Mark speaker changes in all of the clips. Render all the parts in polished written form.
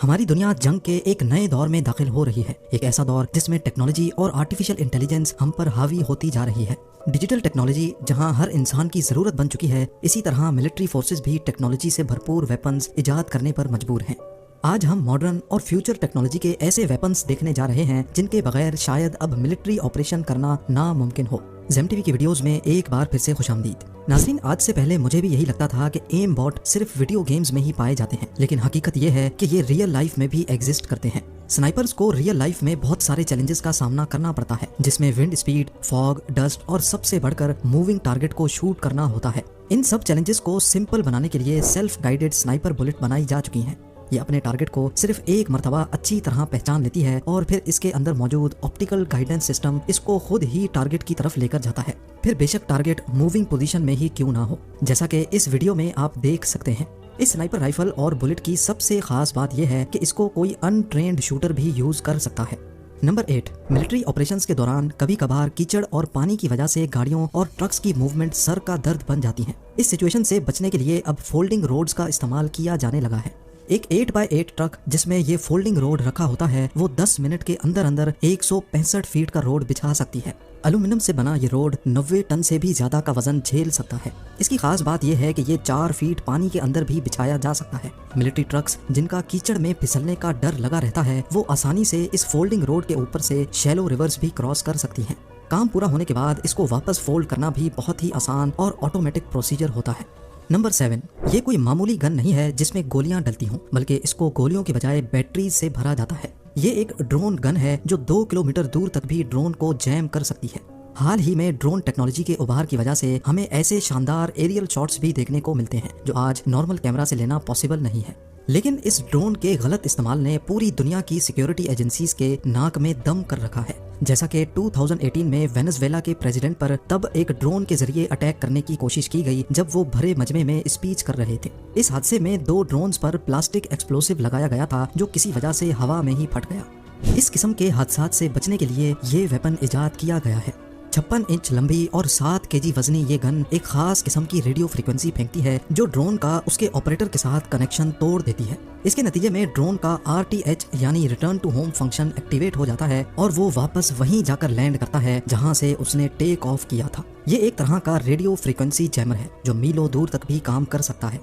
Speaker 1: हमारी दुनिया जंग के एक नए दौर में दाखिल हो रही है। एक ऐसा दौर जिसमें टेक्नोलॉजी और आर्टिफिशियल इंटेलिजेंस हम पर हावी होती जा रही है। डिजिटल टेक्नोलॉजी जहां हर इंसान की जरूरत बन चुकी है, इसी तरह मिलिट्री फोर्सेस भी टेक्नोलॉजी से भरपूर वेपन्स इजाद करने पर मजबूर हैं। आज हम मॉडर्न और फ्यूचर टेक्नोलॉजी के ऐसे वेपन्स देखने जा रहे हैं जिनके बगैर शायद अब मिलिट्री ऑपरेशन करना नामुमकिन हो। जेम टीवी की वीडियोस में एक बार फिर से खुशामदीद। नाज़रीन, आज से पहले मुझे भी यही लगता था कि एम बॉट सिर्फ वीडियो गेम्स में ही पाए जाते हैं, लेकिन हकीकत ये है कि ये रियल लाइफ में भी एग्जिस्ट करते हैं। स्नाइपर्स को रियल लाइफ में बहुत सारे चैलेंजेस का सामना करना पड़ता है, जिसमें विंड स्पीड, फॉग, डस्ट और सबसे बढ़कर मूविंग टारगेट को शूट करना होता है। इन सब चैलेंजेस को सिंपल बनाने के लिए सेल्फ गाइडेड स्नाइपर बुलेट बनाई जा चुकी हैं। ये अपने टारगेट को सिर्फ एक मर्तबा अच्छी तरह पहचान लेती है और फिर इसके अंदर मौजूद ऑप्टिकल गाइडेंस सिस्टम इसको खुद ही टारगेट की तरफ लेकर जाता है, फिर बेशक टारगेट मूविंग पोजीशन में ही क्यों ना हो, जैसा कि इस वीडियो में आप देख सकते हैं। इस स्नाइपर राइफल और बुलेट की सबसे खास बात यह है कि इसको कोई अनट्रेन्ड शूटर भी यूज कर सकता है। नंबर 8, मिलिट्री ऑपरेशंस के दौरान कभी कभार कीचड़ और पानी की वजह से गाड़ियों और ट्रक्स की मूवमेंट सर का दर्द बन जाती है। इस सिचुएशन से बचने के लिए अब फोल्डिंग रोड्स का इस्तेमाल किया जाने लगा है। एक 8x8 ट्रक जिसमें ये फोल्डिंग रोड रखा होता है, वो 10 मिनट के अंदर अंदर 165 फीट का रोड बिछा सकती है। एल्यूमिनियम से बना ये रोड 90 टन से भी ज्यादा का वजन झेल सकता है। इसकी खास बात यह है कि ये 4 फीट पानी के अंदर भी बिछाया जा सकता है। मिलिट्री ट्रक्स जिनका कीचड़ में फिसलने का डर लगा रहता है, वो आसानी से इस फोल्डिंग रोड के ऊपर से शैलो रिवर्स भी क्रॉस कर सकती हैं। काम पूरा होने के बाद इसको वापस फोल्ड करना भी बहुत ही आसान और ऑटोमेटिक प्रोसीजर होता है। नंबर 7, ये कोई मामूली गन नहीं है जिसमें गोलियां डलती हों, बल्कि इसको गोलियों के बजाय बैटरीज से भरा जाता है। ये एक ड्रोन गन है जो 2 किलोमीटर दूर तक भी ड्रोन को जैम कर सकती है। हाल ही में ड्रोन टेक्नोलॉजी के उभार की वजह से हमें ऐसे शानदार एरियल शॉट्स भी देखने को मिलते हैं जो आज नॉर्मल कैमरा से लेना पॉसिबल नहीं है। लेकिन इस ड्रोन के गलत इस्तेमाल ने पूरी दुनिया की सिक्योरिटी एजेंसीज के नाक में दम कर रखा है, जैसा कि 2018 में वेनेजुएला के प्रेसिडेंट पर तब एक ड्रोन के जरिए अटैक करने की कोशिश की गई जब वो भरे मजमे में स्पीच कर रहे थे। इस हादसे में 2 ड्रोन्स पर प्लास्टिक एक्सप्लोसिव लगाया गया था जो किसी वजह से हवा में ही फट गया। इस किस्म के हादसात से बचने के लिए ये वेपन इजाद किया गया है। 56 इंच लंबी और 7 केजी वजनी ये गन एक खास किस्म की रेडियो फ्रीक्वेंसी फेंकती है जो ड्रोन का उसके ऑपरेटर के साथ कनेक्शन तोड़ देती है। इसके नतीजे में ड्रोन का RTH यानी return to home function activate हो जाता है और वो वापस वहीं जाकर लैंड करता है जहां से उसने टेक ऑफ किया था। ये एक तरह का रेडियो फ्रीक्वेंसी जैमर है जो मीलों दूर तक भी काम कर सकता है।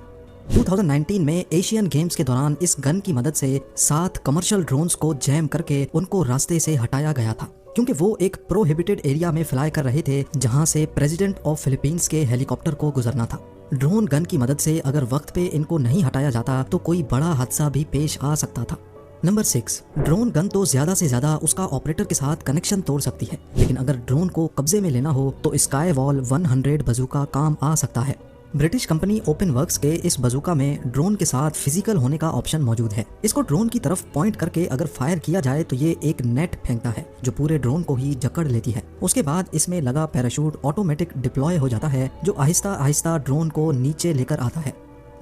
Speaker 1: 2019 में एशियन गेम्स के दौरान इस गन की मदद से 7 कमर्शियल ड्रोन्स को जैम करके उनको रास्ते से हटाया गया था, क्योंकि वो एक प्रोहिबिटेड एरिया में फ्लाई कर रहे थे जहां से प्रेसिडेंट ऑफ फिलीपींस के हेलीकॉप्टर को गुजरना था। ड्रोन गन की मदद से अगर वक्त पे इनको नहीं हटाया जाता तो कोई बड़ा हादसा भी पेश आ सकता था। नंबर 6, ड्रोन गन तो ज्यादा से ज्यादा उसका ऑपरेटर के साथ कनेक्शन तोड़ सकती है, लेकिन अगर ड्रोन को कब्जे में लेना हो तो स्काई वॉल 100 बजूका काम आ सकता है। ब्रिटिश कंपनी ओपन वर्क्स के इस बजूका में ड्रोन के साथ फिजिकल होने का ऑप्शन मौजूद है। इसको ड्रोन की तरफ पॉइंट करके अगर फायर किया जाए तो ये एक नेट फेंकता है जो पूरे ड्रोन को ही जकड़ लेती है। उसके बाद इसमें लगा पैराशूट ऑटोमेटिक डिप्लॉय हो जाता है जो आहिस्ता आहिस्ता ड्रोन को नीचे लेकर आता है।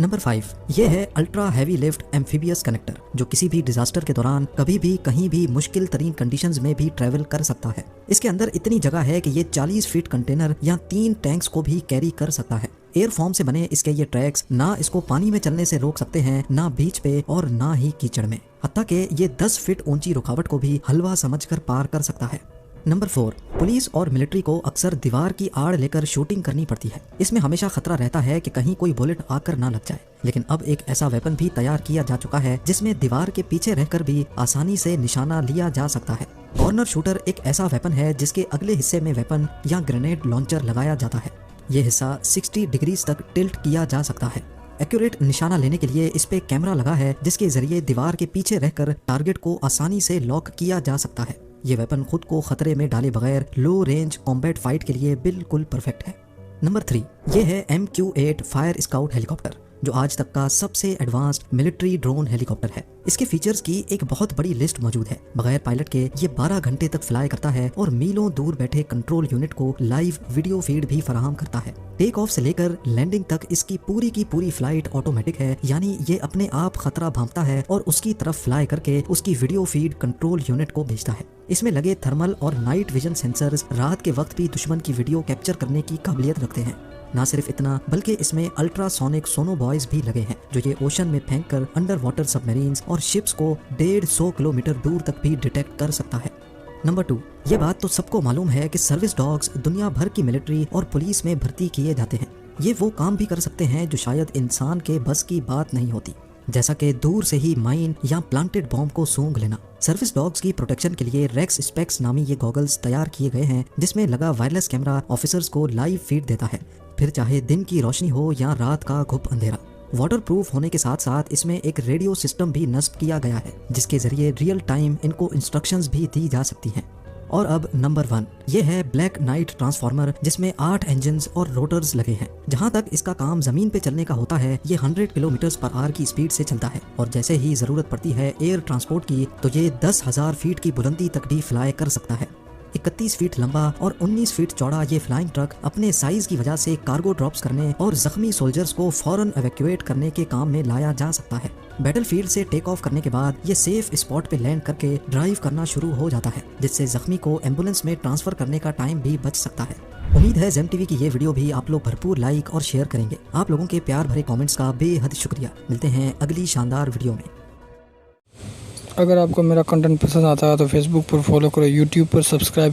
Speaker 1: नंबर 5, ये है ultra heavy lift amphibious connector जो किसी भी डिजास्टर के दौरान कभी भी कहीं भी मुश्किल तरीन कंडीशंस में भी ट्रेवल कर सकता है। इसके अंदर इतनी जगह है कि ये 40 फीट कंटेनर या 3 टैंक्स को भी कैरी कर सकता है। एयर फॉर्म से बने इसके ये ट्रैक्स ना इसको पानी में चलने से रोक सकते हैं, ना बीच पे और ना ही कीचड़ में, हत्ता कि ये 10 फीट ऊंची रुकावट को भी हलवा समझकर पार कर सकता है। नंबर 4, पुलिस और मिलिट्री को अक्सर दीवार की आड़ लेकर शूटिंग करनी पड़ती है। इसमें हमेशा खतरा रहता है कि कहीं कोई बुलेट आकर ना लग जाए, लेकिन अब एक ऐसा वेपन भी तैयार किया जा चुका है जिसमें दीवार के पीछे रहकर भी आसानी से निशाना लिया जा सकता है। कॉर्नर शूटर एक ऐसा वेपन है जिसके अगले हिस्से में वेपन या ग्रेनेड लॉन्चर लगाया जाता है। ये हिस्सा 60 डिग्रीज तक टिल्ट किया जा सकता है। एक्यूरेट निशाना लेने के लिए इस पे कैमरा लगा है जिसके जरिए दीवार के पीछे रहकर टारगेट को आसानी से लॉक किया जा सकता है। ये वेपन खुद को खतरे में डाले बगैर लो रेंज कॉम्बैट फाइट के लिए बिल्कुल परफेक्ट है। नंबर 3, ये है MQ-8 फायर स्काउट हेलीकॉप्टर जो आज तक का सबसे एडवांस्ड मिलिट्री ड्रोन हेलीकॉप्टर है। इसके फीचर्स की एक बहुत बड़ी लिस्ट मौजूद है। बगैर पायलट के ये 12 घंटे तक फ्लाई करता है और मीलों दूर बैठे कंट्रोल यूनिट को लाइव वीडियो फीड भी फराहम करता है। टेक ऑफ से लेकर लैंडिंग तक इसकी पूरी की पूरी फ्लाइट ऑटोमेटिक है, यानी ये अपने आप खतरा भांपता है और उसकी तरफ फ्लाई करके उसकी वीडियो फीड कंट्रोल यूनिट को भेजता है। इसमें लगे थर्मल और नाइट विजन सेंसर्स रात के वक्त भी दुश्मन की वीडियो कैप्चर करने की काबिलियत रखते हैं। ना सिर्फ इतना, बल्कि इसमें अल्ट्रासोनिक सोनोबॉयज भी लगे हैं जो ये ओशन में फेंककर अंडर वाटर सबमरीन्स और शिप्स को 150 किलोमीटर दूर तक भी डिटेक्ट कर सकता है। नंबर 2, ये बात तो सबको मालूम है कि सर्विस डॉग्स दुनिया भर की मिलिट्री और पुलिस में भर्ती किए जाते हैं। ये वो काम भी कर सकते हैं जो शायद इंसान के बस की बात नहीं होती, जैसा कि दूर से ही माइन या प्लांटेड बॉम्ब को सूंघ लेना। सर्विस डॉग्स की प्रोटेक्शन के लिए रेक्स स्पेक्स नामी ये गॉगल्स तैयार किए गए हैं जिसमें लगा वायरलेस कैमरा ऑफिसर्स को लाइव फीड देता है, फिर चाहे दिन की रोशनी हो या रात का घुप अंधेरा। वाटर प्रूफ होने के साथ साथ इसमें एक रेडियो सिस्टम भी नस्ब किया गया है जिसके जरिए रियल टाइम इनको इंस्ट्रक्शंस भी दी जा सकती हैं। और अब नंबर 1, ये है ब्लैक नाइट ट्रांसफार्मर जिसमें 8 इंजन्स और रोटर्स लगे हैं। जहां तक इसका काम जमीन पे चलने का होता है, ये 100 किलोमीटर पर आवर की स्पीड से चलता है और जैसे ही जरूरत पड़ती है एयर ट्रांसपोर्ट की तो ये 10,000 फीट की बुलंदी तक भी फ्लाई कर सकता है। 31 फीट लंबा और 19 फीट चौड़ा ये फ्लाइंग ट्रक अपने साइज की वजह से कार्गो ड्रॉप्स करने और जख्मी सोल्जर्स को फौरन एवैक्यूएट करने के काम में लाया जा सकता है। बैटलफील्ड से टेक ऑफ करने के बाद ये सेफ स्पॉट पे लैंड करके ड्राइव करना शुरू हो जाता है जिससे जख्मी को एम्बुलेंस में ट्रांसफर करने का टाइम भी बच सकता है। उम्मीद है जेम टीवी की ये वीडियो भी आप लोग भरपूर लाइक और शेयर करेंगे। आप लोगों के प्यार भरे कमेंट्स का बेहद शुक्रिया। मिलते हैं अगली शानदार वीडियो में।
Speaker 2: अगर आपको मेरा कंटेंट पसंद आता है तो फेसबुक पर फॉलो करो, यूट्यूब पर सब्सक्राइब